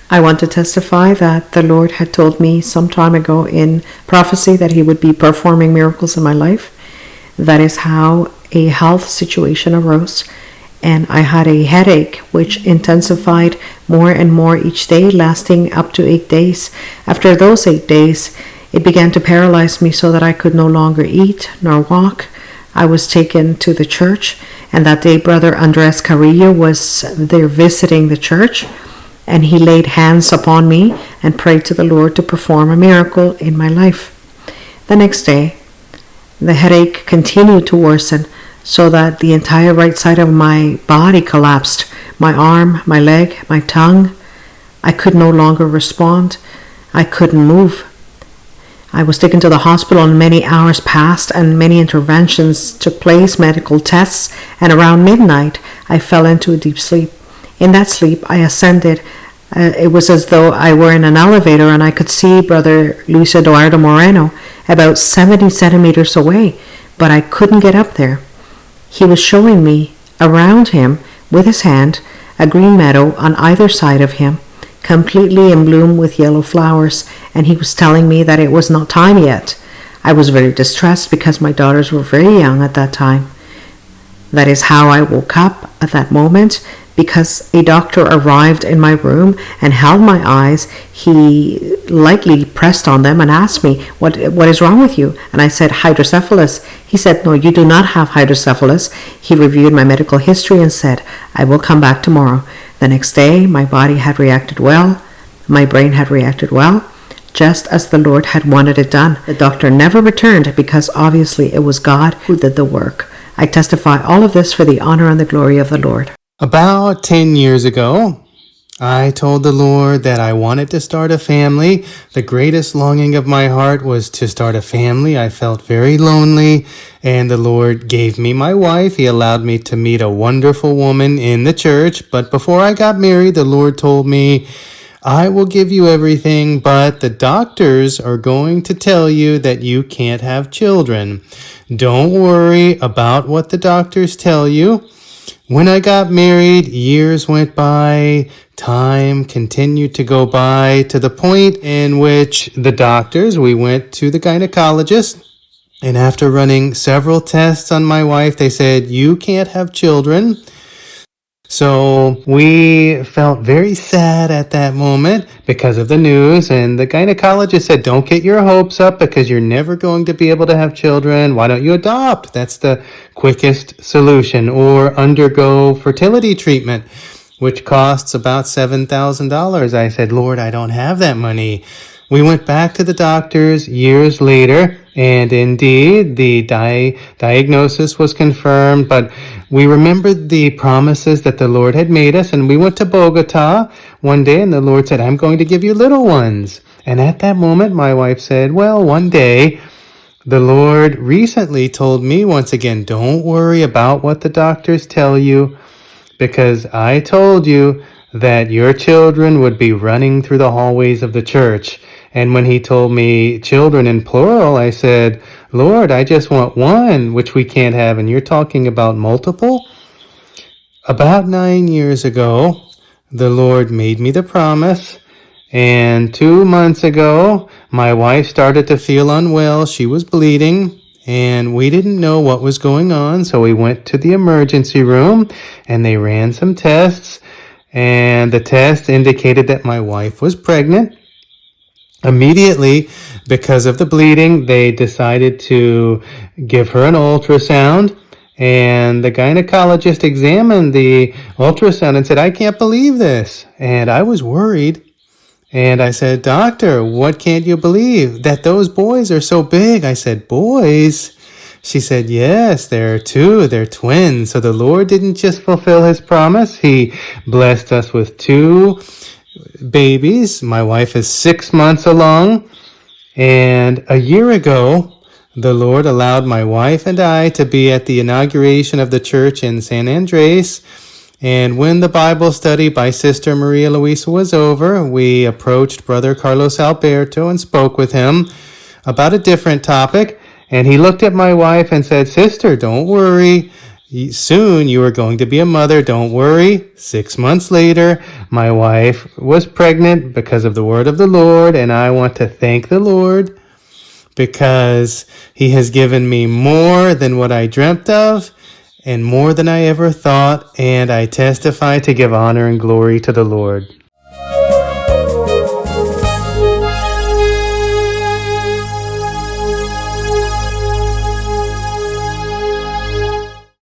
I want to testify that the Lord had told me some time ago in prophecy that He would be performing miracles in my life. That is how a health situation arose, and I had a headache which intensified more and more each day, lasting up to 8 days. After those 8 days, it began to paralyze me so that I could no longer eat nor walk. I was taken to the church, and that day Brother Andres Carrillo was there visiting the church, and he laid hands upon me and prayed to the Lord to perform a miracle in my life. The next day, the headache continued to worsen so that the entire right side of my body collapsed. My arm, my leg, my tongue. I could no longer respond. I couldn't move. I was taken to the hospital and many hours passed and many interventions took place, medical tests, and around midnight I fell into a deep sleep. In that sleep I ascended. It was as though I were in an elevator and I could see Brother Luis Eduardo Moreno about 70 centimeters away, but I couldn't get up there. He was showing me around him with his hand a green meadow on either side of him, completely in bloom with yellow flowers, and he was telling me that it was not time yet. I was very distressed because my daughters were very young at that time. That is how I woke up at that moment, because a doctor arrived in my room and held my eyes. He lightly pressed on them and asked me, what is wrong with you? And I said, hydrocephalus. He said, no, you do not have hydrocephalus. He reviewed my medical history and said, I will come back tomorrow. The next day, my body had reacted well. My brain had reacted well, just as the Lord had wanted it done. The doctor never returned because obviously it was God who did the work. I testify all of this for the honor and the glory of the Lord. About 10 years ago, I told the Lord that I wanted to start a family. The greatest longing of my heart was to start a family. I felt very lonely, and the Lord gave me my wife. He allowed me to meet a wonderful woman in the church. But before I got married, the Lord told me, I will give you everything, but the doctors are going to tell you that you can't have children. Don't worry about what the doctors tell you. When I got married, years went by, time continued to go by to the point in which the doctors, we went to the gynecologist, and after running several tests on my wife, they said, you can't have children. So we felt very sad at that moment because of the news, and the gynecologist said, don't get your hopes up because you're never going to be able to have children. Why don't you adopt? That's the quickest solution, or undergo fertility treatment, which costs about $7,000. I said, Lord, I don't have that money. We went back to the doctors years later, and indeed the diagnosis was confirmed, but we remembered the promises that the Lord had made us, and we went to Bogota one day, and the Lord said, I'm going to give you little ones. And at that moment, my wife said, well, one day, the Lord recently told me once again, don't worry about what the doctors tell you, because I told you that your children would be running through the hallways of the church. And when he told me children in plural, I said, Lord, I just want one, which we can't have, and you're talking about multiple? About 9 years ago, the Lord made me the promise, and 2 months ago, my wife started to feel unwell. She was bleeding, and we didn't know what was going on, so we went to the emergency room, and they ran some tests, and the test indicated that my wife was pregnant. Immediately, because of the bleeding, they decided to give her an ultrasound, and the gynecologist examined the ultrasound and said, I can't believe this. And I was worried. And I said, Doctor, what can't you believe? That those boys are so big. I said, boys? She said, yes, they're twins. So the Lord didn't just fulfill his promise. He blessed us with 2 babies. My wife is 6 months along, and a year ago the Lord allowed my wife and I to be at the inauguration of the church in San Andres, and when the Bible study by Sister Maria Luisa was over, we approached Brother Carlos Alberto and spoke with him about a different topic, and he looked at my wife and said, Sister, don't worry, Soon you are going to be a mother. Don't worry. 6 months later, my wife was pregnant because of the word of the Lord, and I want to thank the Lord because he has given me more than what I dreamt of and more than I ever thought, and I testify to give honor and glory to the Lord.